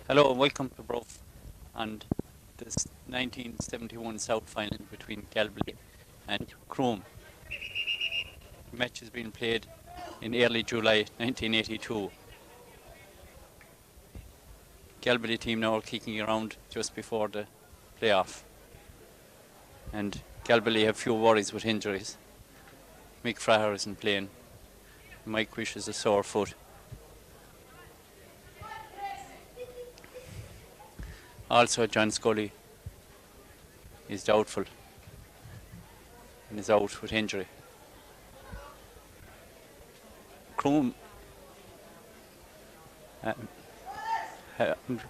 Hello and welcome to Bruff and this 1971 South final between Galbally and Croom. The match has been played in early July 1982. Galbally team now are kicking around just before the playoff. And Galbally have few worries with injuries. Mick Fraher isn't playing. Mike Wish has a sore foot. Also, John Scully is doubtful and is out with injury. Croom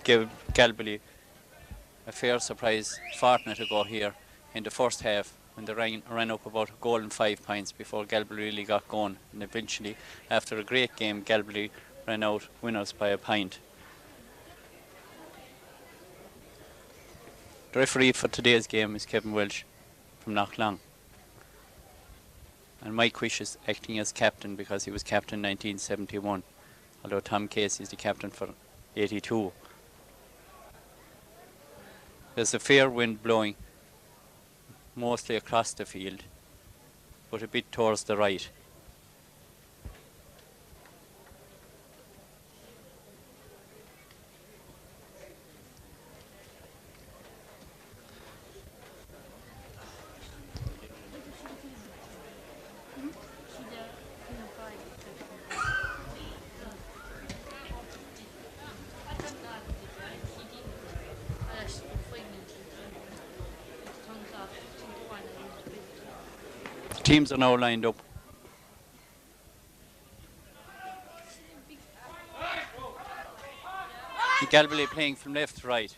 gave Galbally a fair surprise fortnight ago here in the first half when they ran up about a goal and 5 points before Galbally really got going, and eventually after a great game Galbally ran out winners by a pint. The referee for today's game is Kevin Welsh from Knocklang, and Mike Wish is acting as captain because he was captain 1971, although Tom Casey is the captain for 82. There's a fair wind blowing mostly across the field, but a bit towards the right. Teams are now lined up. Galbally playing from left to right.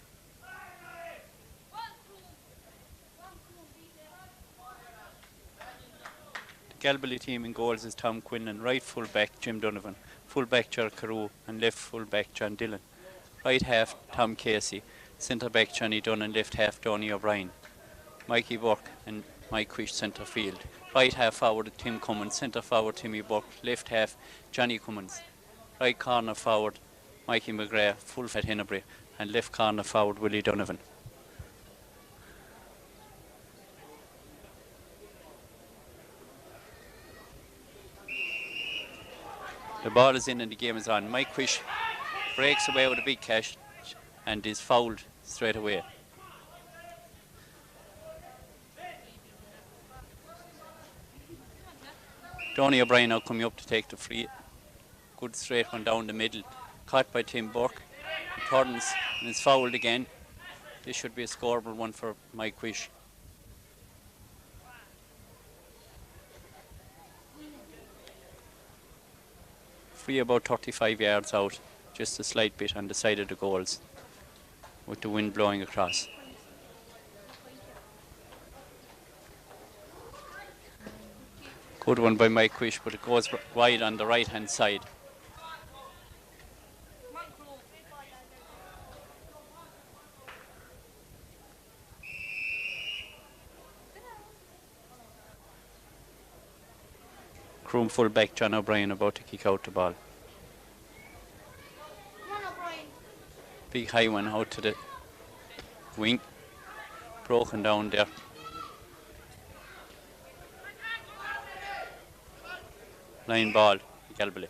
The Galbally team in goals is Tom Quinlan, right full back Jim Donovan, full back Ger Carew and left full back John Dillon. Right half Tom Casey, centre back Johnny Dunn and left half Donny O'Brien. Mikey Burke and Mike Wish centre field. Right half forward Tim Cummins, centre forward Timmy Burke, left half Johnny Cummins. Right corner forward Mikey McGrath, full fat Hennebury, and left corner forward Willie Donovan. The ball is in and the game is on. Mike Wish breaks away with a big catch and is fouled straight away. Donny O'Brien now coming up to take the free. Good straight one down the middle. Caught by Tim Burke. He turns and is fouled again. This should be a scoreable one for Mike Wish. Free about 35 yards out. Just a slight bit on the side of the goals with the wind blowing across. Good one by Mike Wish, but it goes wide on the right hand side. Croom full back John O'Brien about to kick out the ball. Big high one out to the wing. Broken down there. Line ball, Galbally.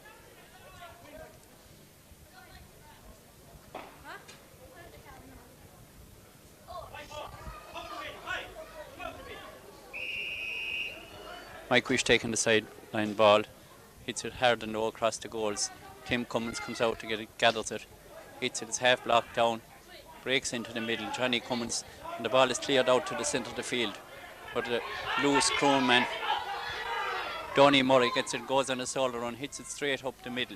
Mike Wish taking the sideline ball, hits it hard and low across the goals. Tim Cummins comes out to get it, gathers it, hits it, it's half blocked down, breaks into the middle. Johnny Cummins, and the ball is cleared out to the centre of the field. But the loose Croom man, Donny Murray, gets it, goes on a solo run, hits it straight up the middle.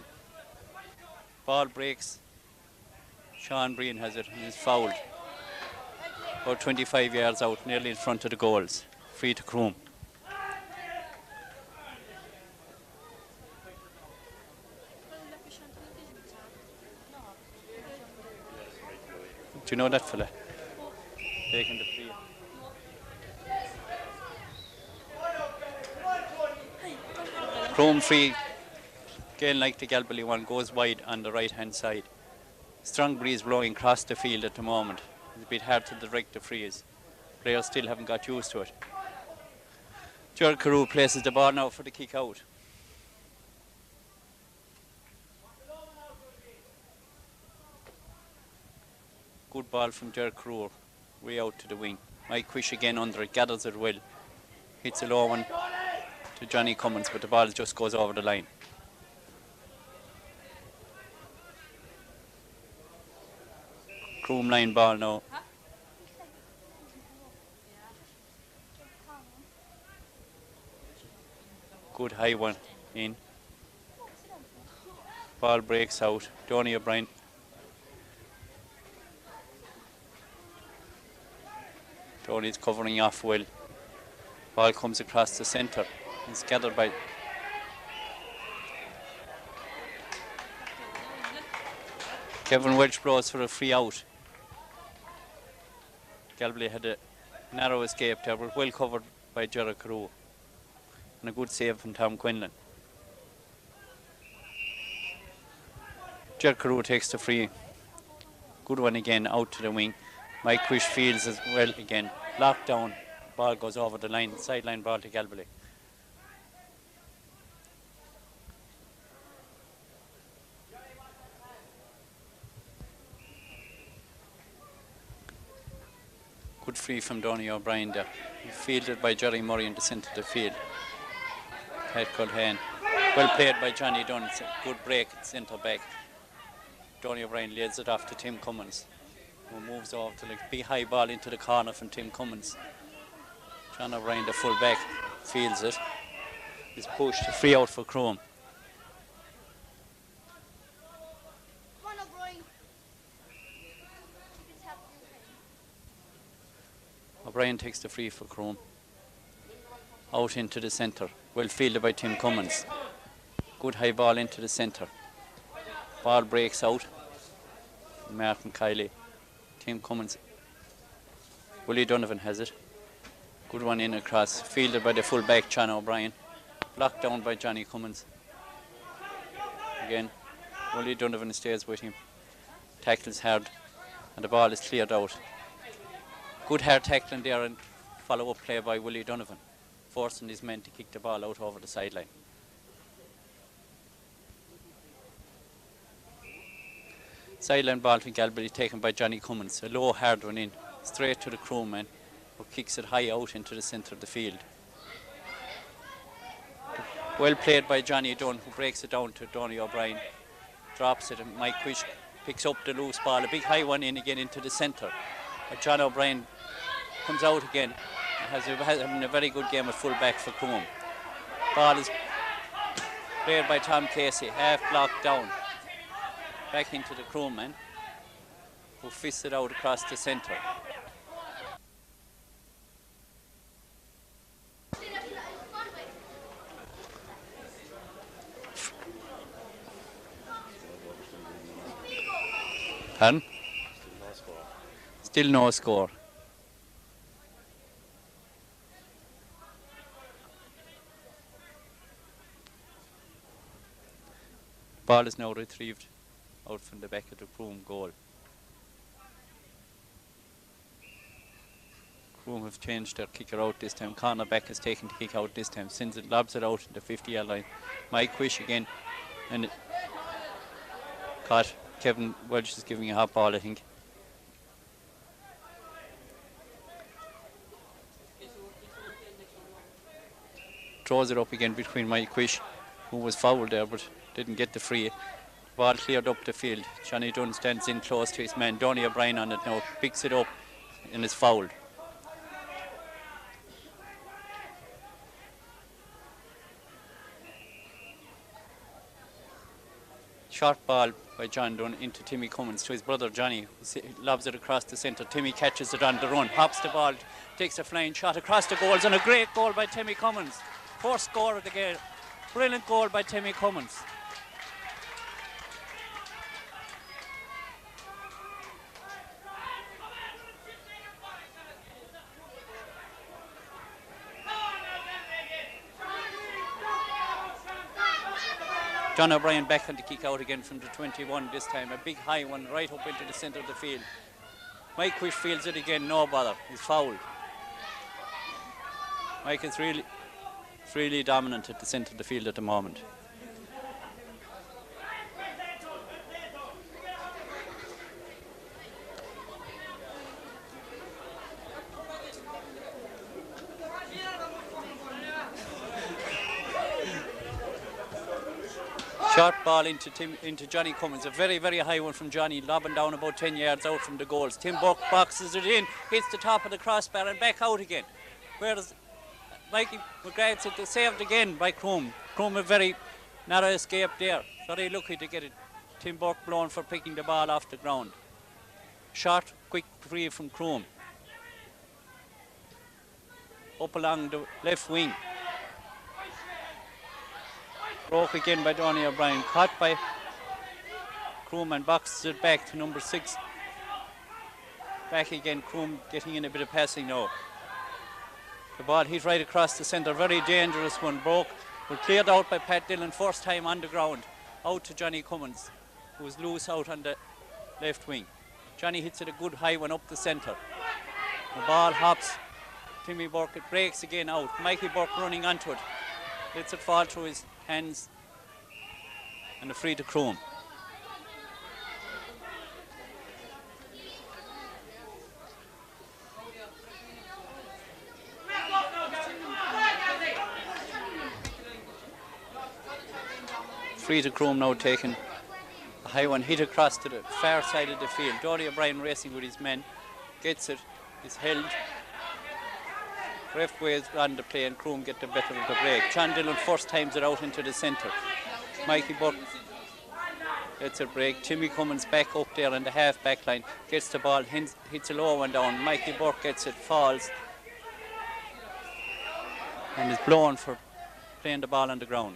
Ball breaks. Sean Breen has it and is fouled. About 25 yards out, nearly in front of the goals. Free to Croom. Do you know that fella? Taking the free. Croom free, again like the Galbally one, goes wide on the right hand side. Strong breeze blowing across the field at the moment. It's a bit hard to direct the freeze. Players still haven't got used to it. Gerald Carew places the ball now for the kick out. Good ball from Gerald Carew, way out to the wing. Mike Quish again under it, gathers it well. Hits a low one to Johnny Cummins, but the ball just goes over the line. Croom line ball now. Good high one in. Ball breaks out. Donny O'Brien. Donny's covering off well. Ball comes across the centre. It's gathered by Kevin Welch blows for a free out. Galbally had a narrow escape there, but well covered by Gerard Carew. And a good save from Tom Quinlan. Gerard Carew takes the free. Good one again, out to the wing. Mike Quish fields as well again. Locked down. Ball goes over the line. Sideline ball to Galbally. Good free from Donny O'Brien there. Fielded by Jerry Murray in the centre of the field. Head Culhane. Well played by Johnny Dunn. It's a good break at centre back. Donny O'Brien lays it off to Tim Cummins, who moves off to the big high ball into the corner from Tim Cummins. John O'Brien, the full back, fields it. He's pushed. Free out for Croom. O'Brien takes the free for Croom. Out into the centre. Well fielded by Tim Cummins. Good high ball into the centre. Ball breaks out. Martin Kiley. Tim Cummins. Willie Donovan has it. Good one in across. Fielded by the full back, John O'Brien. Blocked down by Johnny Cummins. Again, Willie Donovan stays with him. Tackles hard. And the ball is cleared out. Good hard tackling there and follow-up play by Willie Donovan, forcing his men to kick the ball out over the sideline. Sideline ball from Galbally taken by Johnny Cummins. A low hard one in, straight to the Croom man, who kicks it high out into the centre of the field. Well played by Johnny Dunn, who breaks it down to Donny O'Brien. Drops it and Mike Quish picks up the loose ball. A big high one in again into the centre. John O'Brien comes out again. Having a very good game at full back for Croom. Ball is played by Tom Casey, half blocked down. Back into the Croom man, who fists it out across the centre. Pardon? Still no score. Ball is now retrieved out from the back of the Croom goal. Croom have changed their kicker out this time. Cornerback has taken the kick out this time. Sends it, lobs it out in the 50-yard line. Mike Quish again. And it caught. Kevin Welch is giving a hot ball, I think. Throws it up again between Mike Quish, who was fouled there but didn't get the free. Ball cleared up the field. Johnny Dunn stands in close to his man. Donny O'Brien on it now, picks it up and is fouled. Short ball by John Dunn into Timmy Cummins, to his brother Johnny, who lobs it across the centre. Timmy catches it on the run, hops the ball, takes a flying shot across the goals, and a great goal by Timmy Cummins. First score of the game. Brilliant goal by Timmy Cummins. John O'Brien back on the kick out again from the 21 this time. A big high one right up into the centre of the field. Mike Quish fields it again, no bother. He's fouled. Mike is really dominant at the centre of the field at the moment. Short ball into Johnny Cummins, a very, very high one from Johnny, lobbing down about 10 yards out from the goals. Tim Buck boxes it in, hits the top of the crossbar and back out again. Whereas Mikey McGrath's it saved again by Croom. Croom a very narrow escape there. Very lucky to get it. Tim Buck blown for picking the ball off the ground. Short, quick free from Croom. Up along the left wing. Broke again by Donny O'Brien, caught by Croom and boxes it back to number 6. Back again, Croom getting in a bit of passing now. The ball hit right across the centre, very dangerous one, broke, but cleared out by Pat Dillon, first time on the ground, out to Johnny Cummins, who was loose out on the left wing. Johnny hits it a good high one up the centre. The ball hops, Timmy Burke, it breaks again out, Mikey Burke running onto it, lets it fall through his hands, and a free to Croom. Free to Croom now taken. A high one hit across to the far side of the field. Donny O'Brien racing with his men, gets it, is held. Ref ways on the play and Croom get the better of the break. John Dillon first times it out into the centre. Mikey Buck gets a break. Timmy Cummins back up there in the half back line. Gets the ball, hits a low one down. Mikey Buck gets it, falls. And is blown for playing the ball on the ground.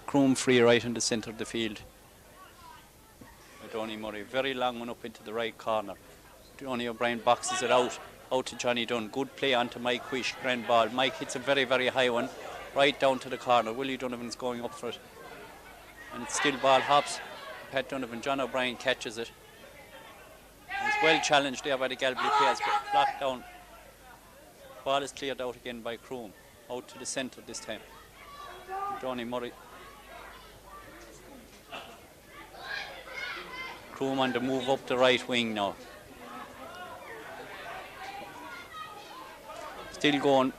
Croom free right in the centre of the field. Donny Murray, very long one up into the right corner. Donny O'Brien boxes it out to Johnny Dunn. Good play onto Mike Quish, grand ball. Mike hits a very, very high one, right down to the corner. Willie Donovan's going up for it. And it's still ball hops. Pat Donovan, John O'Brien catches it. And it's well challenged there by the Galbally players, but blocked down. Ball is cleared out again by Croom, out to the centre this time. Donny Murray. Croom on the move up the right wing now. Still going.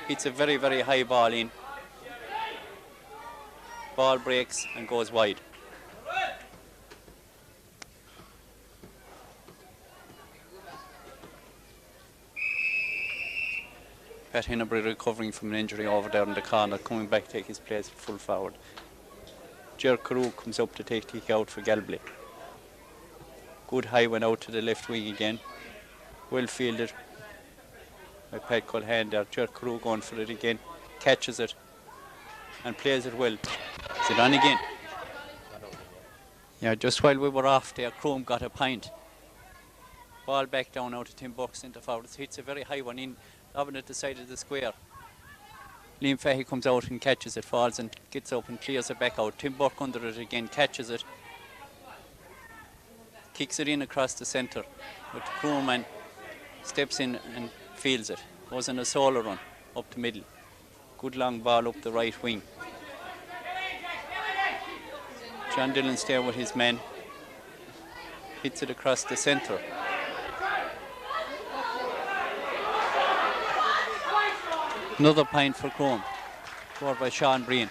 It's a very, very high ball in. Ball breaks and goes wide. Pat Hinnebury recovering from an injury over there in the corner, coming back to take his place full forward. Ger Carew comes up to take the kick out for Galbally. Good high went out to the left wing again. Well fielded by Pat Culhane there. Ger Carew going for it again. Catches it and plays it well. Is it on again? Yeah, just while we were off there, Croom got a pint. Ball back down out to Tim Buck, centre forward. Hits a very high one in, lobbing at the side of the square. Liam Fahey comes out and catches it, falls and gets up and clears it back out. Tim Buck under it again, catches it. Kicks it in across the centre, but Croom and steps in and fields it. Goes in a solo run up the middle. Good long ball up the right wing. John Dillon's there with his men. Hits it across the centre. Another pint for Croom, scored by Sean Breen.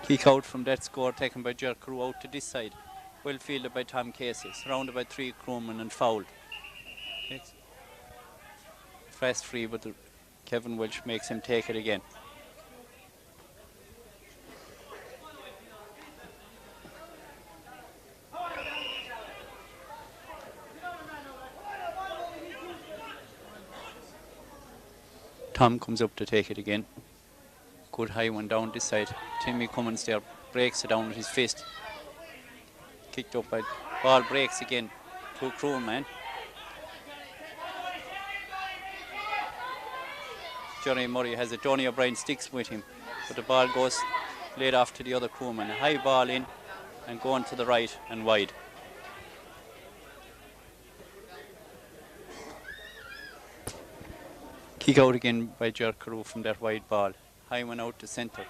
Kick out from that score taken by Ger Carew out to this side. Well fielded by Tom Casey. Surrounded by 3 crewmen and fouled. Fast free, but Kevin Welch makes him take it again. Tom comes up to take it again. Good high one down this side. Timmy Cummins there breaks it down with his fist. Kicked up by ball, breaks again to Croom, man. Johnny Murray has it. Donny O'Brien sticks with him, but the ball goes laid off to the other crewman. A high ball in and going to the right and wide. Kick out again by Jerkaroo from that wide ball. High one out to centre.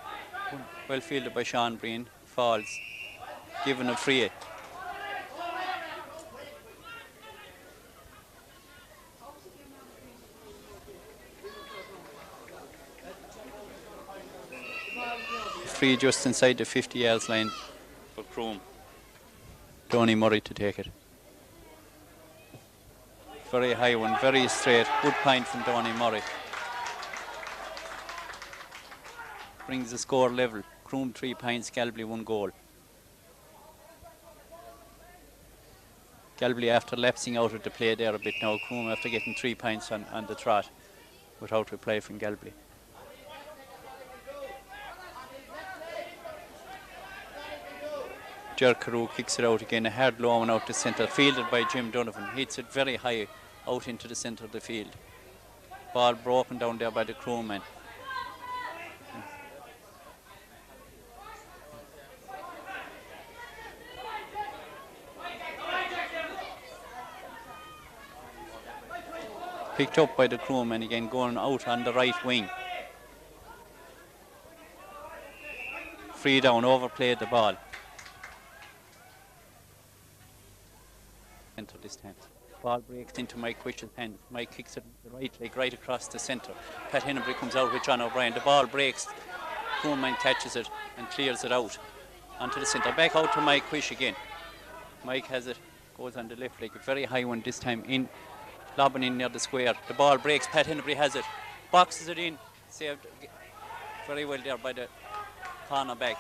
Well fielded by Sean Breen. Falls. Given a free. Free just inside the 50 yards line for Croom. Donny Murray to take it. Very high one, very straight. Good point from Donny Murray. Brings the score level. Croom 3 points, Galbally 1 goal. Galbally after lapsing out of the play there a bit now. Croom after getting 3 points on the trot without reply from Galbally. Jerkaroo kicks it out again, a hard low one out to centre, fielded by Jim Donovan. Hits it very high out into the centre of the field. Ball broken down there by the crewman. Picked up by the crewman again, going out on the right wing. Free down, overplayed the ball. Centre this time. Ball breaks into Mike Quish's hand. Mike kicks it with the right leg right across the centre. Pat Hennebury comes out with John O'Brien. The ball breaks. Crewman catches it and clears it out onto the centre. Back out to Mike Quish again. Mike has it, goes on the left leg. A very high one this time in, lobbing in near the square. The ball breaks. Pat Hennebury has it, boxes it in. Saved very well there by the corner back.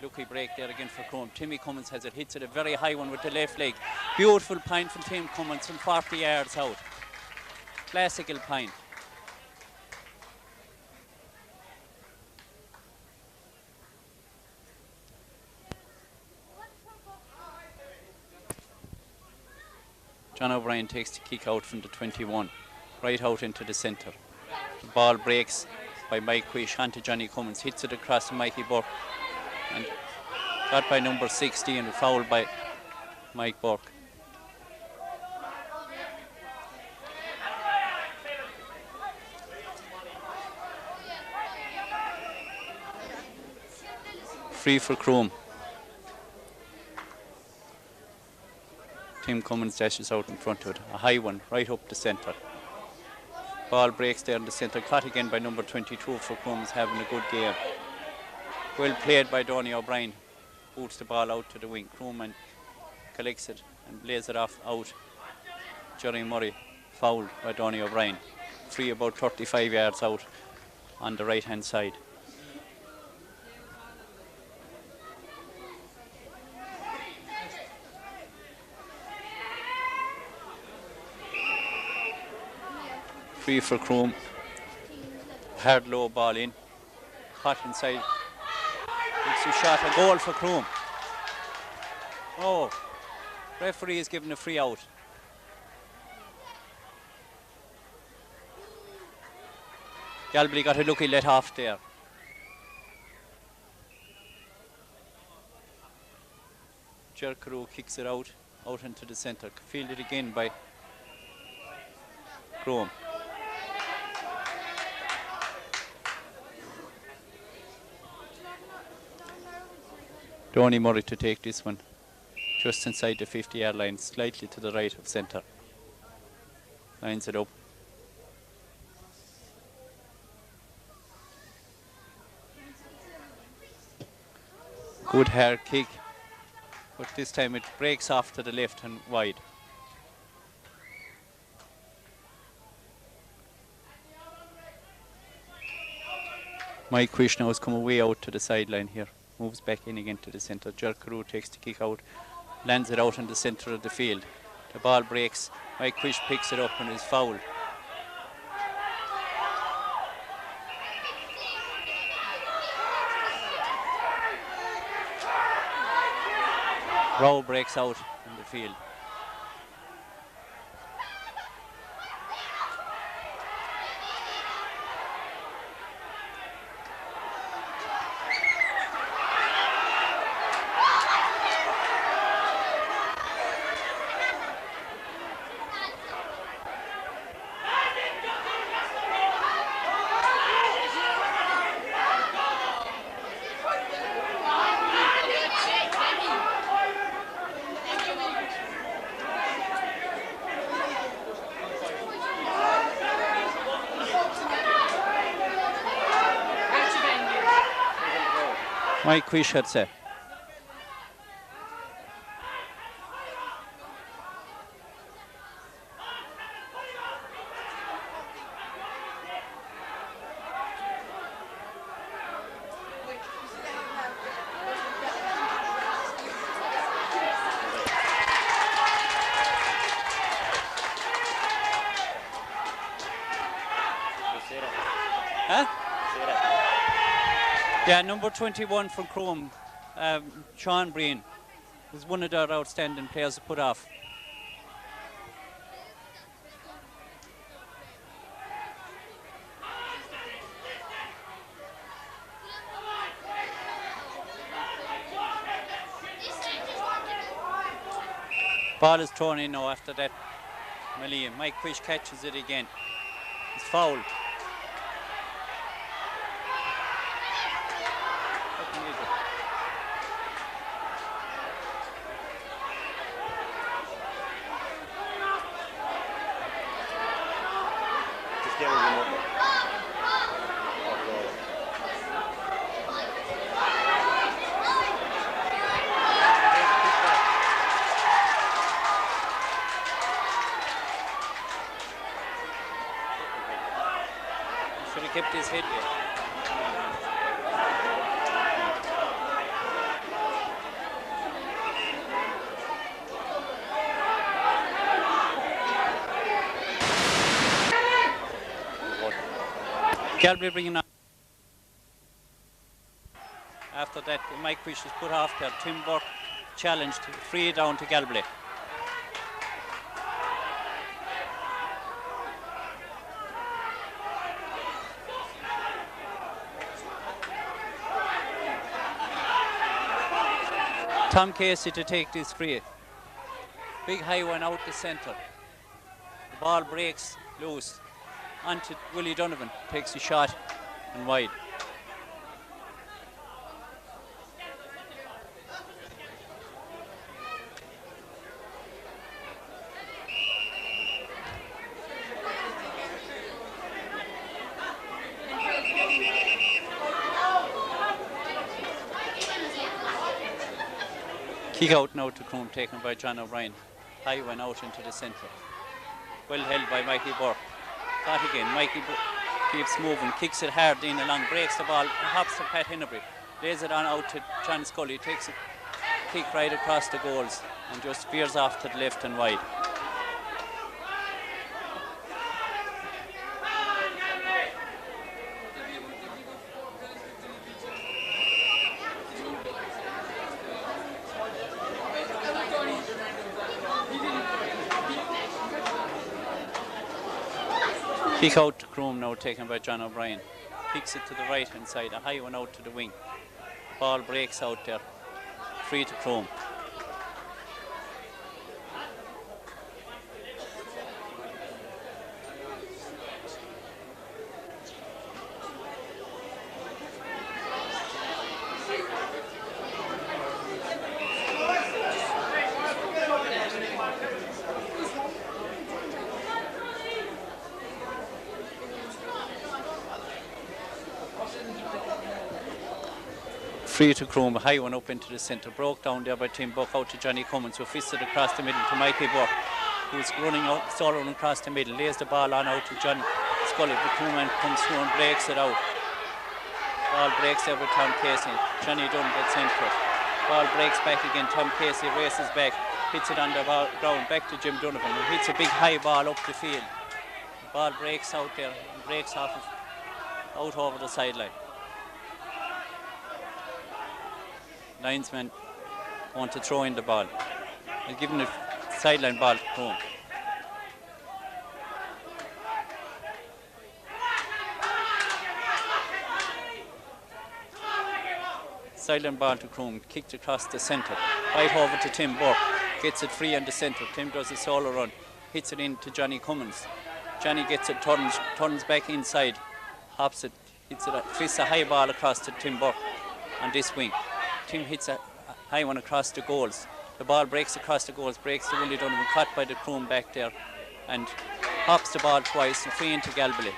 Lucky break there again for Croom. Timmy Cummins has it, hits it a very high one with the left leg. Beautiful pint from Tim Cummins from 40 yards out. Classical pint. John O'Brien takes the kick out from the 21, right out into the centre. The ball breaks by Mike Quish onto Johnny Cummins, hits it across to Mikey Burke. And got by number 60 and fouled by Mike Burke. Free for Croom. Tim Cummins dashes out in front of it. A high one, right up the centre. Ball breaks there in the centre. Caught again by number 22 for Croom, is having a good game. Well played by Donny O'Brien. Boots the ball out to the wing. Crewman collects it and lays it off out. Johnny Murray fouled by Donny O'Brien. Free about 35 yards out on the right hand side. Free for Croom. Hard low ball in. Hot inside. It's a shot, a goal for Croom. Oh, referee is giving a free out. Galbally got a lucky let off there. Jerkaroo kicks it out into the centre. Fielded again by Croom. Donny Murray to take this one, just inside the 50-yard line, slightly to the right of centre. Lines it up. Good hard kick, but this time it breaks off to the left and wide. Mike Quish now has come away out to the sideline here. Moves back in again to the centre. Jerkaroo takes the kick out, lands it out in the centre of the field. The ball breaks. Mike Quish picks it up and is fouled. Rowe breaks out in the field. Mike Quish had said. Huh? Yeah, number 21 from Croom, Sean Breen, was one of their outstanding players to put off. Ball is thrown in now after that. Mike Quish catches it again. It's fouled. Should have kept his head there. Galbally bringing on. After that, Mike Quish was put off there. Tim Burke challenged, free down to Galbally. Tom Casey to take this free. Big high one out the centre. The ball breaks loose. Onto Willie Donovan, takes a shot and wide. Kick out now to Croom, taken by John O'Brien. High one out into the centre. Well held by Mikey Burke. Caught again, Mikey keeps moving, kicks it hard in along, breaks the ball, hops to Pat Hennebury, lays it on out to John Scully, takes a kick right across the goals and just veers off to the left and wide. Kick out to Croom now, taken by John O'Brien. Kicks it to the right hand side, a high one out to the wing. Ball breaks out there, free to Croom. Free to Croom, a high one up into the centre, broke down there by Tim Buck out to Johnny Cummins, who fisted across the middle to Mikey Burke, who's running out, solo across the middle, lays the ball on out to John Scully, but Crewman comes through and breaks it out. Ball breaks there with Tom Casey, Johnny Dunn gets into it. Ball breaks back again, Tom Casey races back, hits it on the ground, back to Jim Donovan, who hits a big high ball up the field. The ball breaks out there, and breaks off out over the sideline. Linesman want to throw in the ball. They're giving a sideline ball to Croom. Sideline ball to Croom, kicked across the centre. Right over to Tim Burke, gets it free on the centre. Tim does a solo run, hits it into Johnny Cummins. Johnny gets it, turns back inside, hops it, hits it, twists a high ball across to Tim Burke on this wing. Tim hits a high one across the goals. The ball breaks across the goals, breaks to Willie Donovan, caught by the Croom back there, and hops the ball twice and free into Galbally.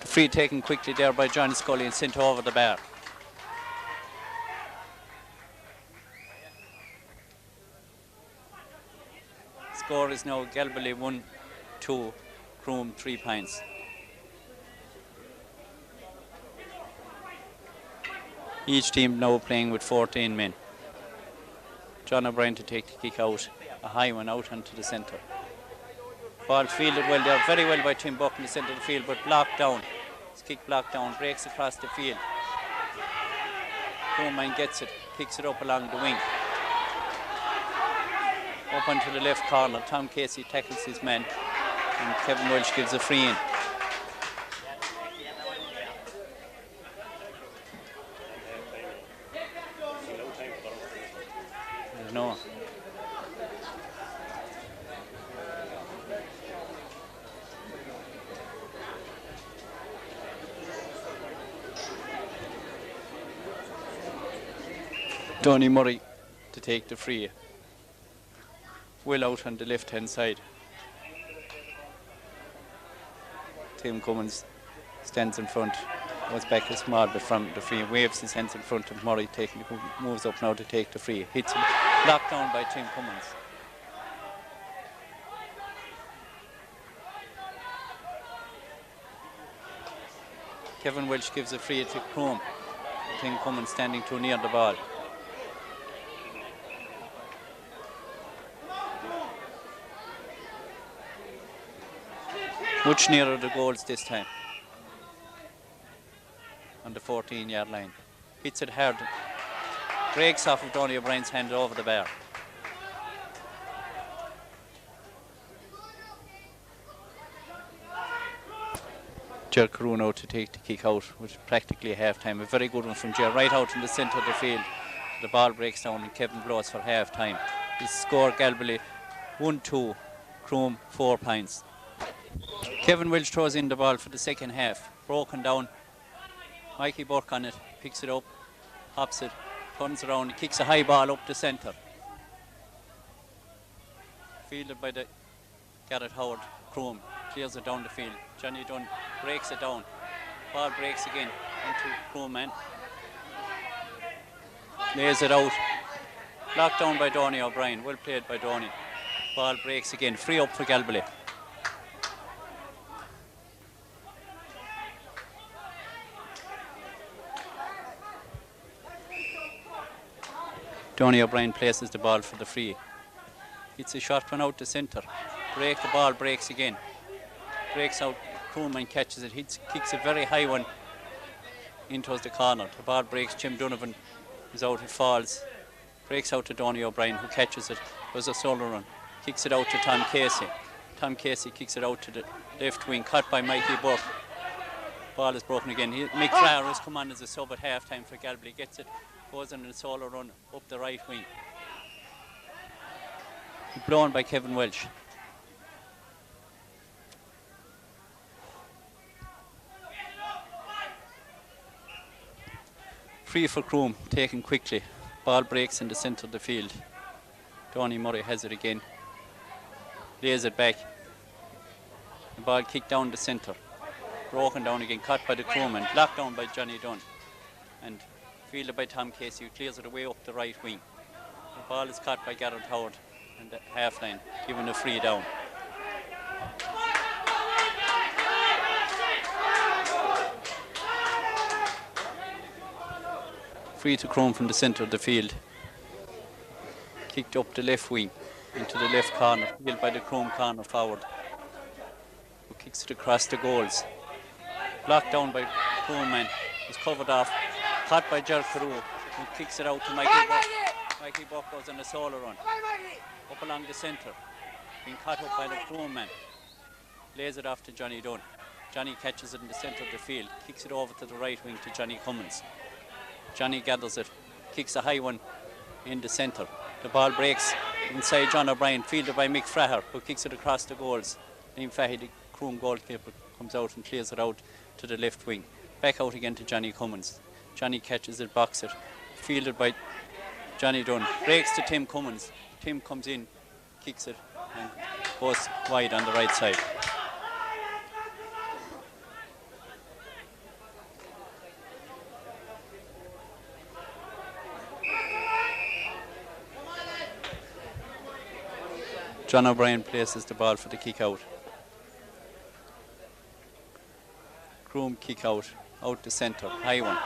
Free taken quickly there by John Scully and sent over the bar. Score is now Galbally 1-2, Croom 3 points. Each team now playing with 14 men. John O'Brien to take the kick out, a high one out onto the centre. Ball fielded well there, very well by Tim Buck in the centre of the field, but blocked down. His kick blocked down, breaks across the field. Crewman gets it, kicks it up along the wing. Up onto the left corner, Tom Casey tackles his man, and Kevin Welsh gives a free in. No. Donny Murray to take the free. Well out on the left hand side. Tim Cummins stands in front. Goes back a small bit from the free. Waves his hands in front of Murray, taking the, moves up now to take the free. Hits him, blocked down by Tim Cummins. Kevin Welch gives a free to Croom. Tim Cummins standing too near the ball. Much nearer the goals this time. On the 14-yard line. Hits it hard. Breaks off of Donny O'Brien's hand over the bar. Ger Caruno to take the kick out, which is practically half-time. A very good one from Ger, right out in the centre of the field. The ball breaks down and Kevin blows for half-time. His score, Galbally 1-2, Croom 4 points. Kevin Welch throws in the ball for the second half. Broken down. Mikey Burke on it, picks it up, hops it, turns around, kicks a high ball up the centre. Fielded by the Garrett Howard, Croom, clears it down the field. Johnny Dunn breaks it down. Ball breaks again into Croom man. Lays it out. Blocked down by Donny O'Brien. Well played by Donny. Ball breaks again. Free up for Galbally. Donny O'Brien places the ball for the free. It's a short one out the centre. Break, the ball breaks again. Breaks out, Crewman catches it, kicks a very high one in towards the corner. The ball breaks, Jim Donovan is out, it falls. Breaks out to Donny O'Brien, who catches it. Does a solo run. Kicks it out to Tom Casey. Tom Casey kicks it out to the left wing, caught by Mikey Burke. Ball is broken again. Mick Farrar has come on as a sub at half time for Galbally. Gets it, goes on a solo run up the right wing. Blown by Kevin Welch. Free for Croom, taken quickly. Ball breaks in the centre of the field. Donny Murray has it again. Lays it back. The ball kicked down the centre. Broken down again, caught by the Crewman. Blocked down by Johnny Dunn. And fielded by Tom Casey, who clears it away up the right wing. The ball is caught by Garrett Howard in the half line, given a free down. Free to Croom from the centre of the field. Kicked up the left wing. into the left corner, fielded by the Croom corner forward, who kicks it across the goals. Blocked down by Croom man, is covered off, caught by Ger Carew, who kicks it out to Mikey Buck. Mikey Buck goes on a solo run, up along the centre, being caught up by the Croom man, lays it off to Johnny Dunn. Johnny catches it in the centre of the field, kicks it over to the right wing to Johnny Cummins. Johnny gathers it, kicks a high one in the centre. The ball breaks inside John O'Brien, fielded by Mick Fraher, who kicks it across the goals. Liam Fahy, the Croom goalkeeper, comes out and clears it out to the left wing. Back out again to Johnny Cummins. Johnny catches it, boxes it, fielded by Johnny Dunn. Breaks to Tim Cummins. Tim comes in, kicks it, and goes wide on the right side. John O'Brien places the ball for the kick out. Croom kick out the centre, high one.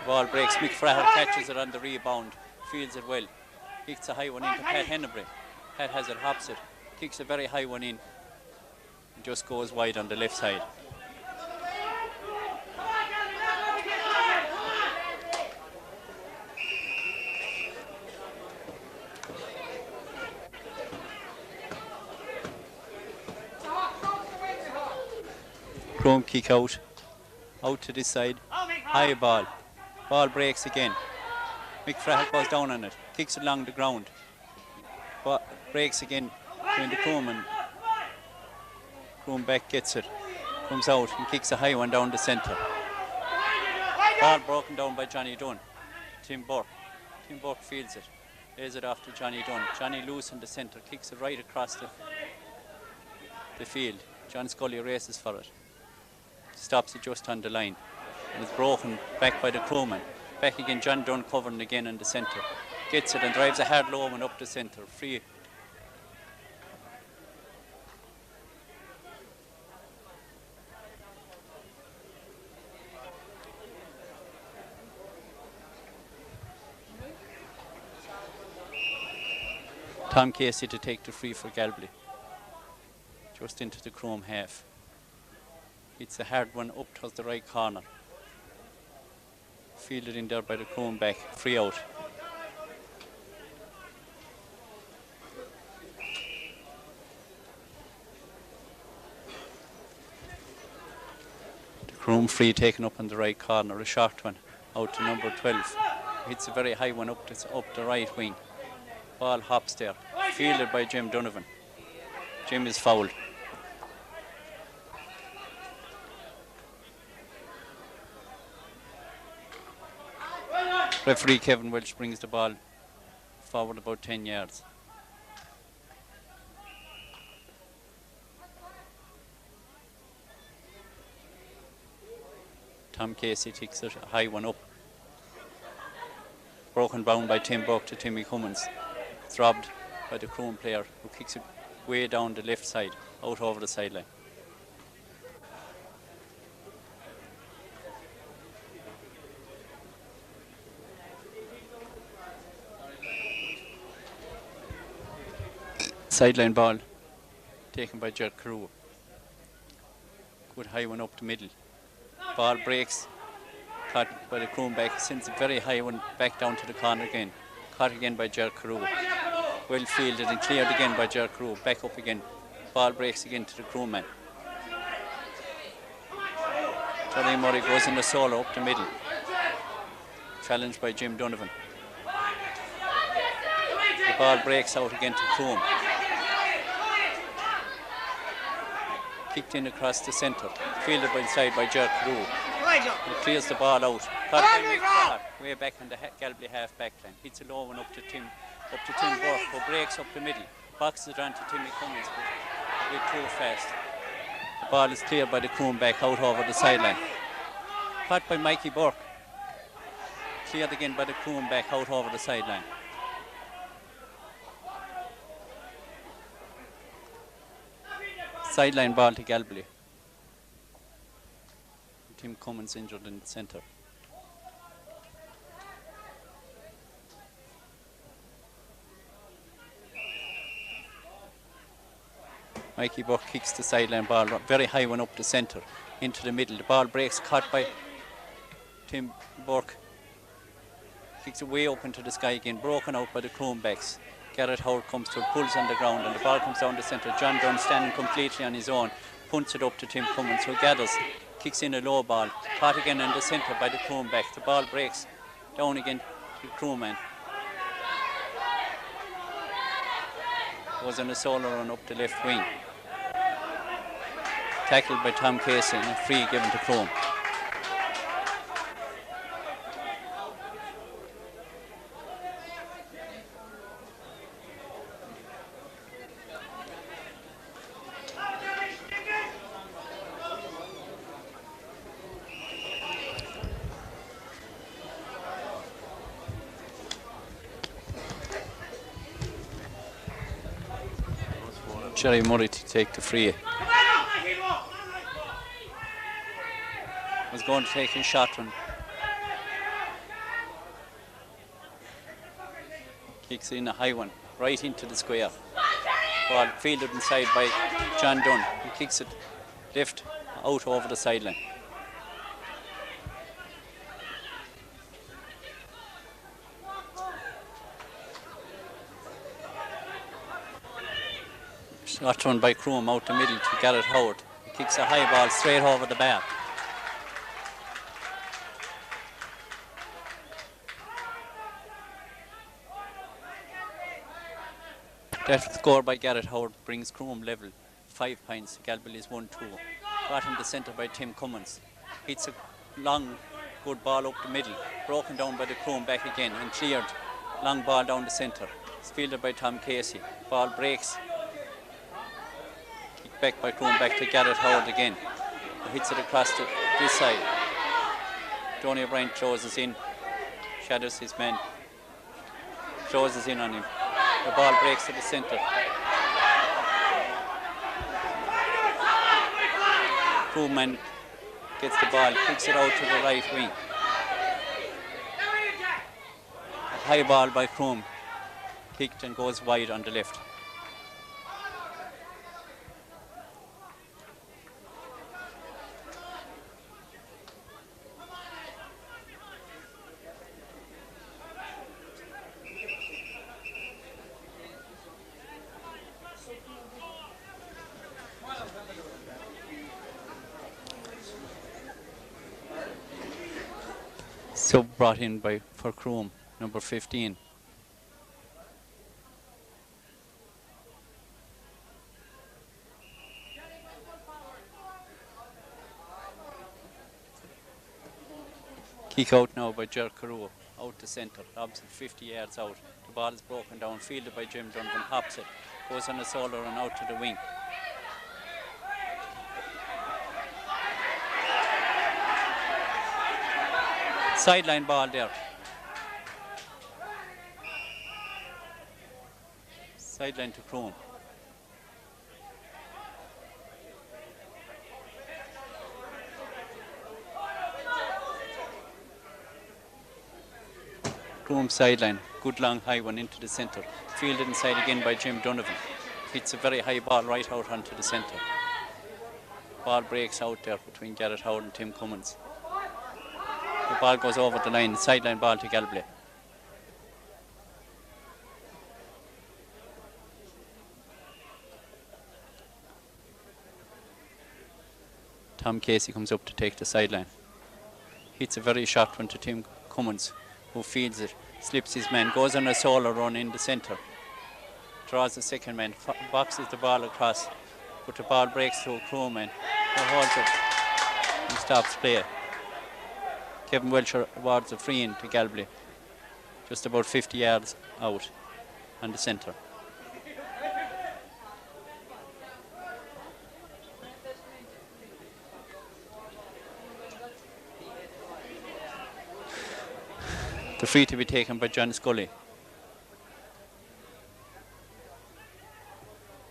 The ball breaks, Mick Fraher catches it on the rebound, fields it well. Kicks a high one into Pat Hennebury. Pat has it, hops it, kicks a very high one in. Just goes wide on the left side. Croom kick out to this side, high ball. Ball breaks again. Mick Fraher goes down on it, kicks it along the ground. But breaks again between the Croom and Croom back gets it. Comes out and kicks a high one down the centre. Ball broken down by Johnny Dunn. Tim Burke. Tim Burke fields it. Lays it off to Johnny Dunn. Johnny loose in the centre, kicks it right across the field. John Scully races for it. Stops it just on the line. And it's broken back by the crewman. Back again, John Dunn covering again in the centre. Gets it and drives a hard low one up the centre. Free. Tom Casey to take the free for Galbally. Just into the Croom half. It's a hard one up towards the right corner. Fielded in there by the Croom back. Free out. The Croom free taken up on the right corner. A short one out to number 12. Hits a very high one up the right wing. Ball hops there. Fielded by Jim Donovan. Jim is fouled. Referee Kevin Welch brings the ball forward about 10 yards. Tom Casey takes it, a high one up. Broken bound by Tim Buck to Timmy Cummins. It's robbed by the Croom player who kicks it way down the left side, out over the sideline. Sideline ball taken by Ger Carew. Good high one up the middle. Ball breaks, caught by the Croom back, sends a very high one back down to the corner again. Caught again by Ger Carew. Well fielded and cleared again by Ger Carew. Back up again. Ball breaks again to the Croom man. Charlie Murray goes in the solo up the middle. Challenged by Jim Donovan. The ball breaks out again to Croom. Kicked in across the centre, fielded inside by Ger Carew. He clears the ball out. Caught by Mick Fraher, way back in the Galbally half back line. Hits a low one up to Tim Burke, who breaks up the middle. Boxes it on to Timmy Cummins, but a bit too fast. The ball is cleared by the Croom back out over the sideline. Caught by Mikey Burke. Cleared again by the Croom back out over the sideline. Sideline ball to Galbally. Tim Cummins injured in the centre. Mikey Burke kicks the sideline ball, very high one up the centre, into the middle. The ball breaks, caught by Tim Burke. Kicks it way up into the sky again, broken out by the Croom backs. Garrett Howard comes to it, pulls on the ground, and the ball comes down the centre. John Dunn standing completely on his own, punts it up to Tim Cummins, who gathers, kicks in a low ball, caught again in the centre by the Croom back. The ball breaks down again to the Croom man. Goes on a solo run up the left wing. Tackled by Tom Casey and a free given to Croom. Jerry Murray to take the free. Was going to take a shot one. Kicks in a high one, right into the square. Ball fielded inside by John Dunn. He kicks it left out over the sideline. Shot run by Croom out the middle to Garrett Howard. He kicks a high ball straight over the bar. That score by Garrett Howard brings Croom level 5 points. Galbally's 1-2. Got in the centre by Tim Cummins. Hits a long, good ball up the middle. Broken down by the Croom back again and cleared. Long ball down the centre. It's fielded by Tom Casey. Ball breaks. Kick back by Croom back to Garrett Howard again. He hits it across this side. Tony O'Brien closes in. Shadows his man. Closes in on him. The ball breaks to the centre. Crewman gets the ball, kicks it out to the right wing. A high ball by Croom, kicked and goes wide on the left. So brought in for Croom, number 15. Kick out now by Ger Carew, out the centre, lobs it 50 yards out. The ball is broken down, fielded by Jim Donovan, hops it, goes on a solo run out to the wing. Sideline ball there. Sideline to Croom. Croom sideline. Good long high one into the centre. Fielded inside again by Jim Donovan. Hits a very high ball right out onto the centre. Ball breaks out there between Garrett Howard and Tim Cummins. The ball goes over the line, sideline ball to Galbally. Tom Casey comes up to take the sideline. Hits a very short one to Tim Cummins, who fields it, slips his man, goes on a solo run in the centre. Draws the second man, boxes the ball across, but the ball breaks to a Croom man, who holds it and stops play. Kevin Welch awards a free in to Galbally, just about 50 yards out on the centre. The free to be taken by John Scully.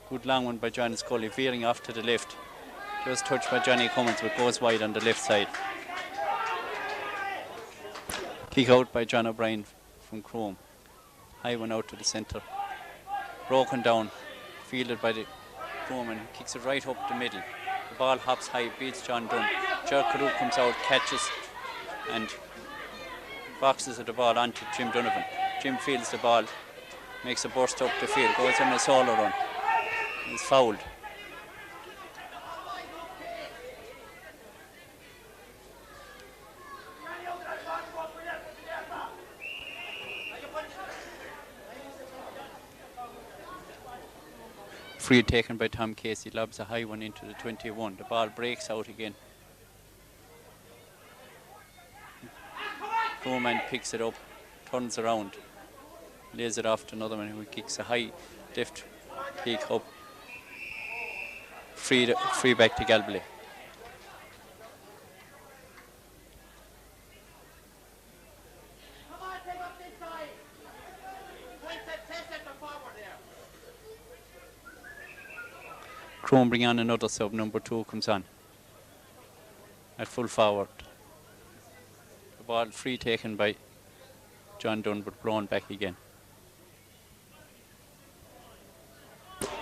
Good long one by John Scully, veering off to the left. Just touched by Johnny Cummins, but goes wide on the left side. Kick out by John O'Brien from Croom. High one out to the centre. Broken down, fielded by the Croom and kicks it right up the middle. The ball hops high, beats John Dunn. Ger Carew comes out, catches and boxes the ball onto Jim Donovan. Jim fields the ball, makes a burst up the field, goes on a solo run. He's fouled. Free taken by Tom Casey, lobs a high one into the 21. The ball breaks out again. Bowman picks it up, turns around, lays it off to another man who kicks a high, deft kick up. Free back to Galbally. Croom bring on another sub, number 2 comes on at full forward. The ball free taken by John Dunn but blown back again.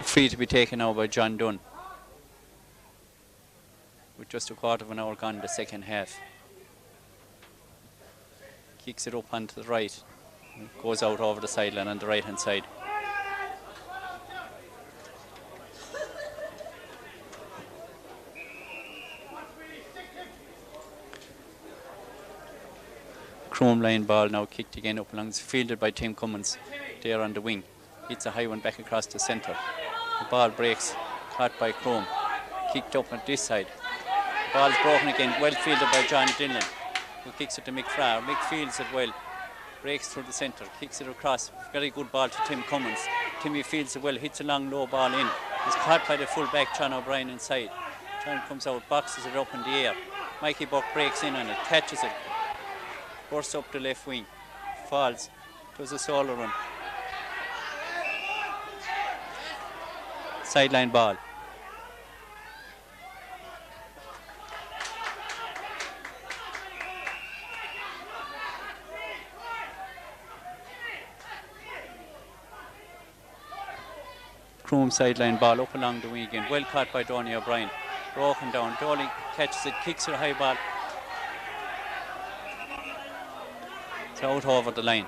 Free to be taken now by John Dunn with just a quarter of an hour gone in the second half. Kicks it up onto the right, goes out over the sideline on the right hand side. Croom line ball now kicked again up along, fielded by Tim Cummins there on the wing. Hits a high one back across the centre. The ball breaks, caught by Croom, kicked up on this side. The ball is broken again, well fielded by John Dillon, who kicks it to Mick Farr. Mick fields it well, breaks through the centre, kicks it across. Very good ball to Tim Cummins. Timmy fields it well, hits a long low ball in. It's caught by the full back John O'Brien inside. John comes out, boxes it up in the air. Mikey Buck breaks in on it, catches it, bursts up the left wing, falls, does a solo run. Sideline ball. Croom sideline ball up along the wing again, well caught by Donny O'Brien. Broken down, Dolly catches it, kicks her high ball. It's out over the line.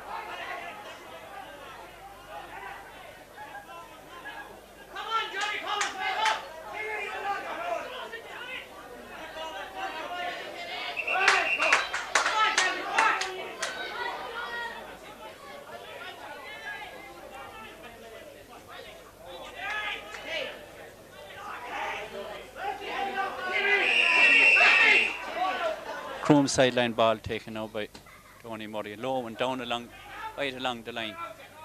Croom sideline ball taken out by Tony Murray. Low and down along, right along the line.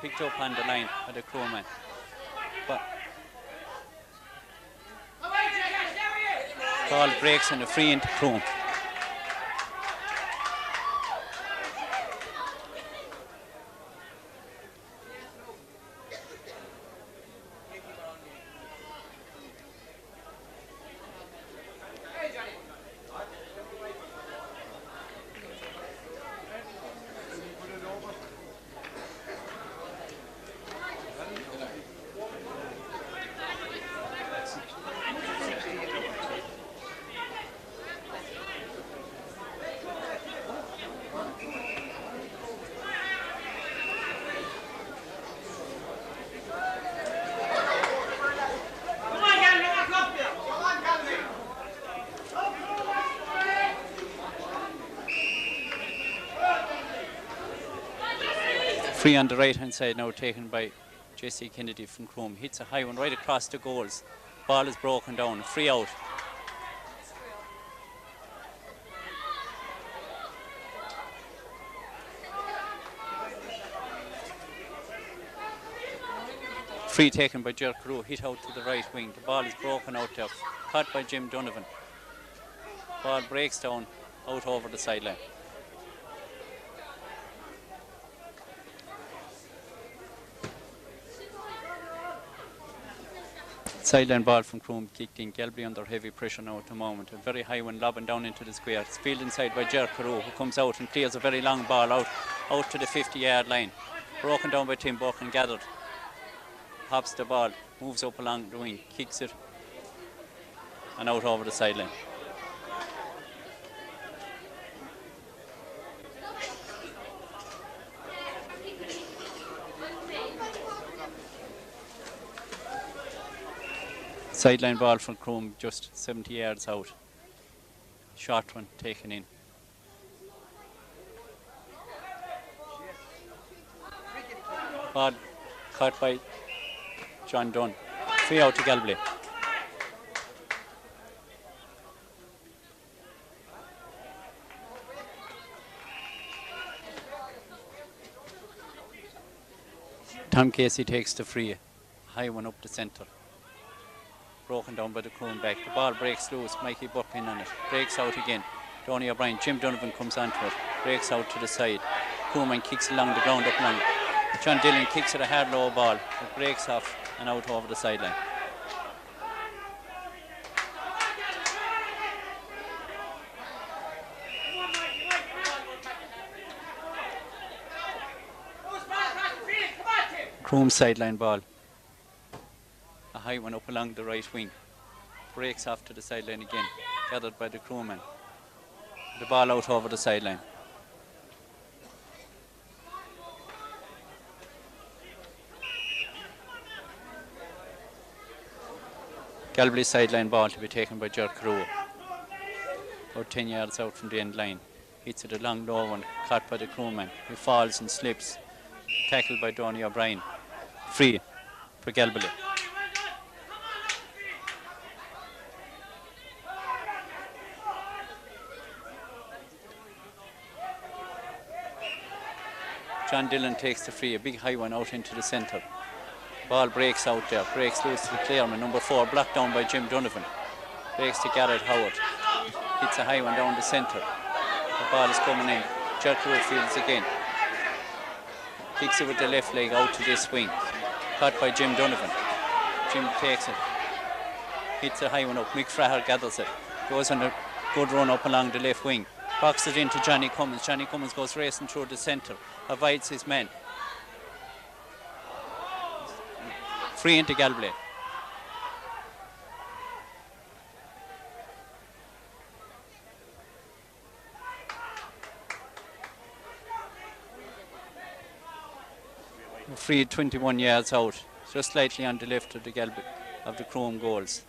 Picked up on the line by the Croom man. But ball breaks and a free into Croom. Free on the right hand side now taken by Jesse Kennedy from Croom. Hits a high one right across the goals. Ball is broken down. Free out. Free taken by Ger Carew. Hit out to the right wing. The ball is broken out there. Caught by Jim Donovan. Ball breaks down out over the sideline. Sideline ball from Croom kicked in. Galbally under heavy pressure now at the moment. A very high one lobbing down into the square. It's fielded inside by Ger Carew, who comes out and clears a very long ball out to the 50-yard line. Broken down by Tim Buck and gathered hops the ball, moves up along the wing, kicks it, and out over the sideline. Sideline ball from Croom, just 70 yards out. Short one taken in. Ball caught by John Dunn. Free out to Galbally. Tom Casey takes the free. High one up the centre. Broken down by the Croom back. The ball breaks loose. Mikey Buck in on it. Breaks out again. Donny O'Brien. Jim Donovan comes onto it. Breaks out to the side. Crewman kicks along the ground up long. John Dillon kicks at a hard low ball. It breaks off and out over the sideline. Croom sideline ball. A high one up along the right wing. Breaks off to the sideline again. Gathered by the Crewman. The ball out over the sideline. Galbally sideline ball to be taken by Ger Carew. About 10 yards out from the end line. Hits it a long low one, caught by the Crewman. He falls and slips. Tackled by Donny O'Brien. Free for Galbally. John Dillon takes the free, a big high one out into the centre. Ball breaks out there, breaks loose to the clearman, number 4, blocked down by Jim Donovan. Breaks to Garrett Howard. Hits a high one down the centre. The ball is coming in. Jerk fields again. Kicks it with the left leg out to this wing. Caught by Jim Donovan. Jim takes it. Hits a high one up. Mick Fraher gathers it. Goes on a good run up along the left wing. Boxes it into Johnny Cummins. Johnny Cummins goes racing through the centre. Avoids his men. Free into Galbally. Free 21 yards out, just slightly on the left of the Galbally, of the Croom goals.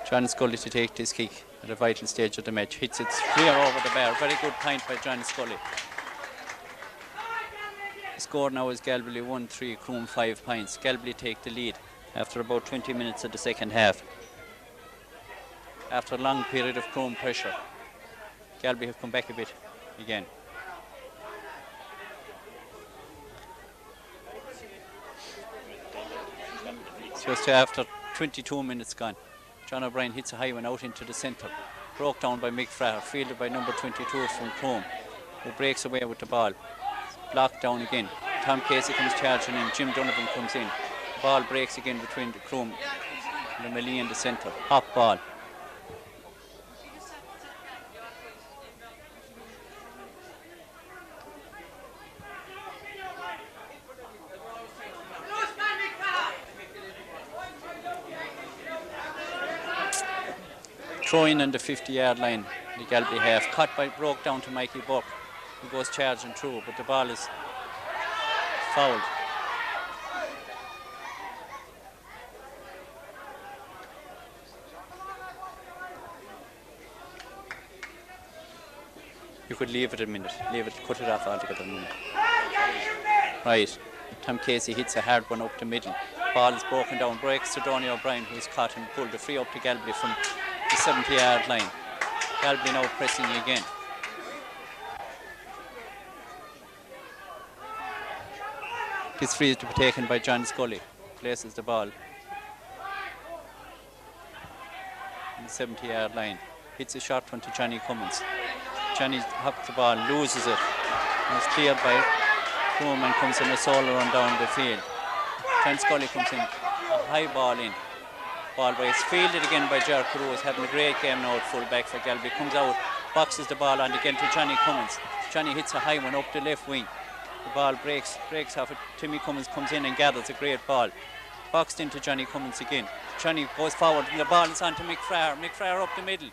John Scully to take this kick at a vital stage of the match. Hits it clear over the bar. Very good point by John Scully. The score now is Galbally 1-3, Croom 5 points. Galbally take the lead after about 20 minutes of the second half. After a long period of Croom pressure, Galbally have come back a bit again. Just after 22 minutes gone. John O'Brien hits a high one out into the centre. Broke down by Mick Fraher, fielded by number 22 from Croom, who breaks away with the ball. Blocked down again. Tom Casey comes charging in. Jim Donovan comes in. The ball breaks again between the Croom and the melee in the centre. Hop ball. Throw in on the 50-yard line, the Galbally half. Cut by, broke down to Mikey Buck, who goes charging through, but the ball is fouled. You could leave it a minute, cut it off altogether a minute. Right, Tom Casey hits a hard one up the middle. Ball is broken down, breaks to Donny O'Brien, who's caught and pulled the free up to Galbally from the 70-yard line. Galbally now pressing again. This free is to be taken by John Scully. Places the ball on the 70-yard line. Hits a short one to Johnny Cummins. Johnny hops the ball, loses it. And it's cleared by Croom and comes in a solo run down the field. John Scully comes in, a high ball in. Ball breaks, fielded again by Ger Carew, is having a great game now at full back for Galbally. Comes out boxes the ball on again to Johnny Cummins. Johnny hits a high one up the left wing. The ball breaks off it. Timmy Cummins comes in and gathers a great ball. Boxed into Johnny Cummins again. Johnny goes forward and the ball is on to McFrair. McFrair up the middle.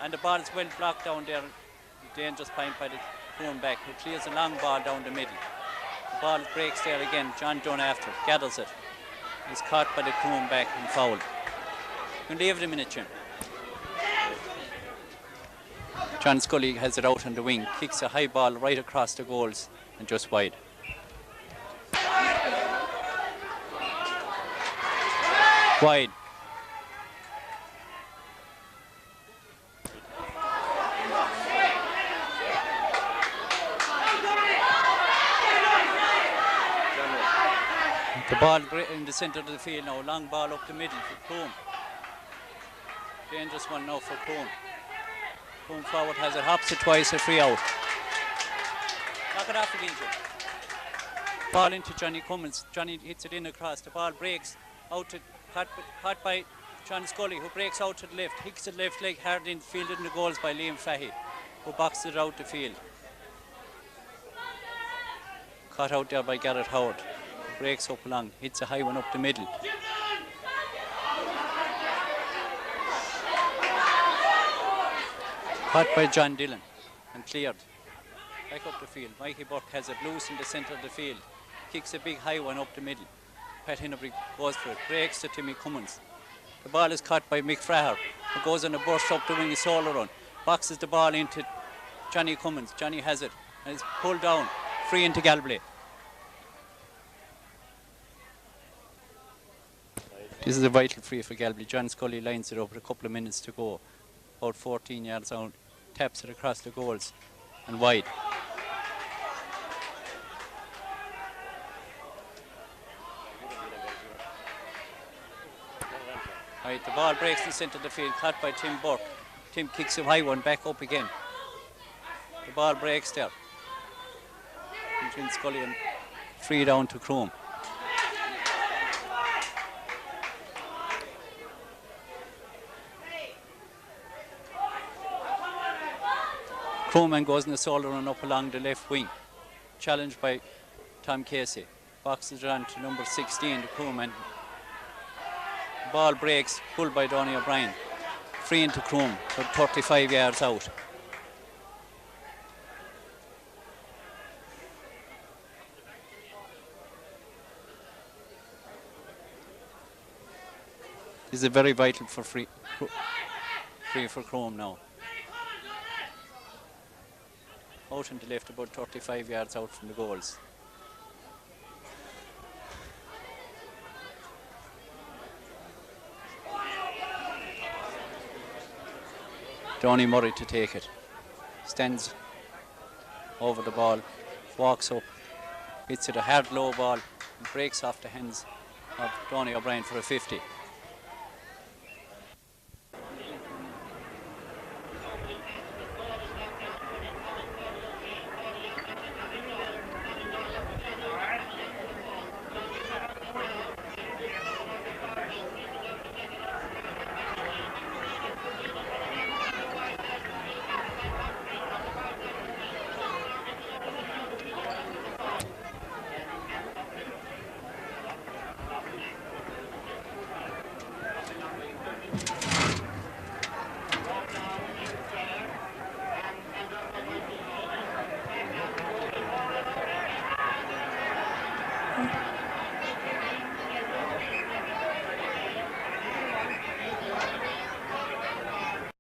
And the ball is well blocked down there. Dangerous point by the Croom back, who clears a long ball down the middle. The ball breaks there again. John Dunn after gathers it. He's caught by the Croom back and fouled. We'll leave it a minute, Jim. John Scully has it out on the wing, kicks a high ball right across the goals and just wide. Wide. The ball in the centre of the field now, long ball up the middle for Croom. Dangerous one now for Croom. Croom forward has it, hops it twice, a free out. Knock it off again, Jim. Ball into Johnny Cummins. Johnny hits it in across. The ball breaks out to caught by John Scully, who breaks out to the left, hits the left leg hard in, fielded in the goals by Liam Fahey, who boxes it out the field. Caught out there by Garrett Howard. Breaks up along, hits a high one up the middle. Caught by John Dillon and cleared. Back up the field. Mikey Burke has it loose in the centre of the field. Kicks a big high one up the middle. Pat Hinnebury goes for it. Breaks to Timmy Cummins. The ball is caught by Mick Fraher, who goes on a burst up the wing, a solo run. Boxes the ball into Johnny Cummins. Johnny has it and is pulled down. Free into Galbally. This is a vital free for Galbally. John Scully lines it up with a couple of minutes to go. About 14 yards out. Taps it across the goals and wide. Right, the ball breaks in the centre of the field, caught by Tim Burke. Tim kicks a high one back up again. The ball breaks there. Between Scully and free down to Croom. Crowman goes in a solo run up along the left wing. Challenged by Tom Casey. Boxes it on to number 16, the Crowman. Ball breaks, pulled by Donny O'Brien. Free into Croom, but 35 yards out. This is very vital for free for Croom now. Out on the left, about 35 yards out from the goals. Donny Murray to take it. Stands over the ball, walks up, hits it a hard low ball, and breaks off the hands of Donny O'Brien for a 50.